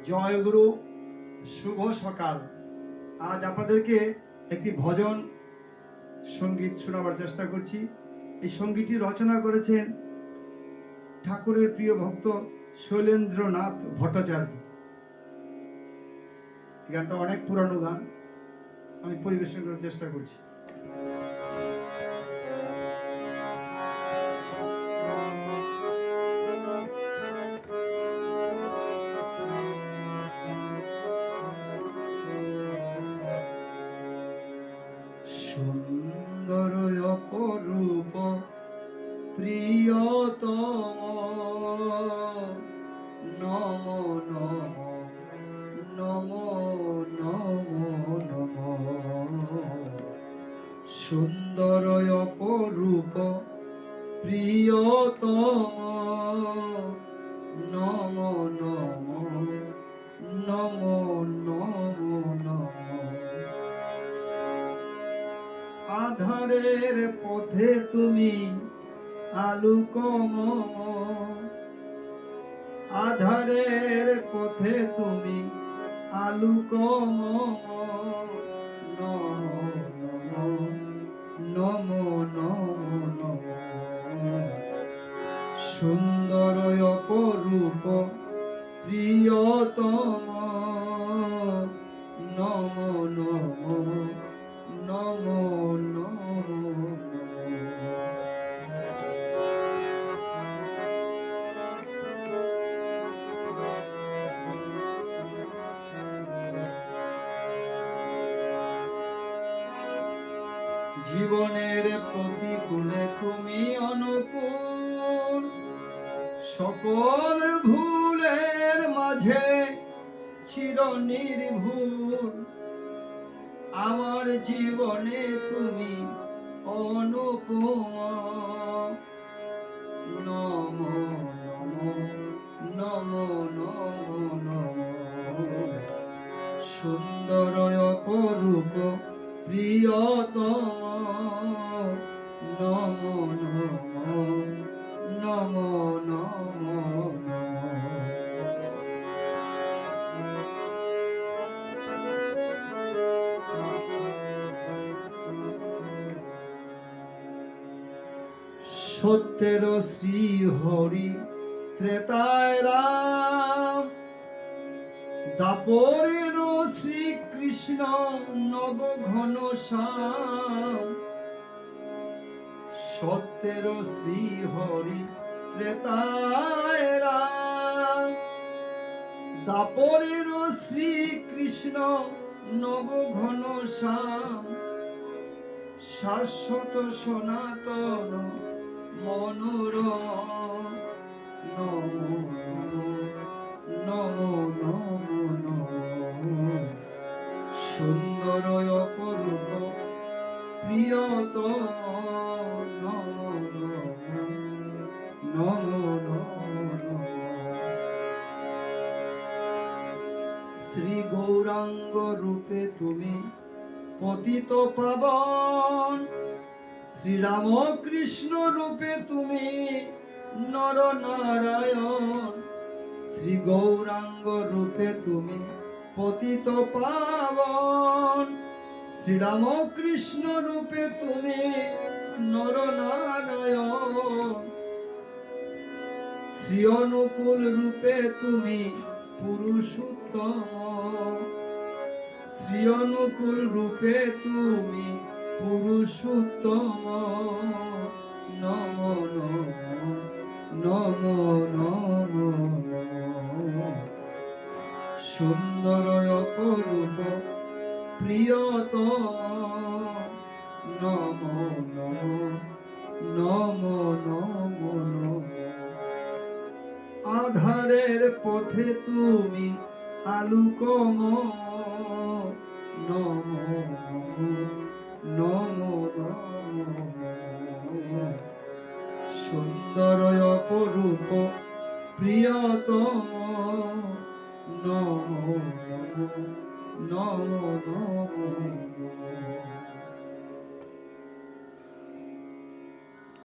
জয়গুরু, শুভ সকাল। আজ আপনাদেরকে একটি ভজন সঙ্গীত শোনাবার চেষ্টা করছি। এই সঙ্গীতটি রচনা করেছেন ঠাকুরের প্রিয় ভক্ত শৈলেন্দ্রনাথ ভট্টাচার্য। গানটা অনেক পুরানো গান, আমি পরিবেশন করার চেষ্টা করছি। সুন্দর অপরূপ প্রিয়তম, নম নম নম নম নম। সুন্দর অপরূপ প্রিয়তম, নম নম নম নম নম। আধারের পথে তুমি আলোকম, আধারের পথে তুমি আলোকম, নম নম নম নম। সুন্দর অপরূপ প্রিয়তম, নম নম নম নম নম। জীবনের প্রতিকূলে তুমি অনুকূল, সকল ভুলের মাঝে চির নির্ভুল। আমার জীবনে তুমি অনুপমা, নম নম নম নম। সুন্দর অপরূপ প্রিয়তম, নম নম নম নম নম। সত্যের শ্রী হরি ত্রেতায় রাম, দাপরের শ্রীকৃষ্ণ নব ঘন শ্যাম। সত্যের শ্রী হরি ত্রেতায় রাম, দাপরের শ্রীকৃষ্ণ নব ঘন শ্যাম। শাশ্বত সনাতন মনোরম, নম নম নম নম। সুন্দর অপরূপ প্রিয়তম, নম নম নম। শ্রী গৌরাঙ্গ রূপে তুমি পতিত পাবন, শ্রীরামকৃষ্ণ রূপে তুমি নর নারায়ণ। শ্রী গৌরাঙ্গ রূপে তুমি পতিত পাবন, শ্রীরামকৃষ্ণ রূপে তুমি নর নারায়ণ। শ্রী অনুকূল রূপে তুমি পুরুষোত্তম, শ্রী অনুকূল রূপে তুমি পুরুষোত্তম, নম নম নম নম। সুন্দর অপরূপ প্রিয়তম, নম নম নম নম। আধারের পথে তুমি আলোকম, নম নম নম। সুন্দর অপরূপ প্রিয়তম, নম নম নম।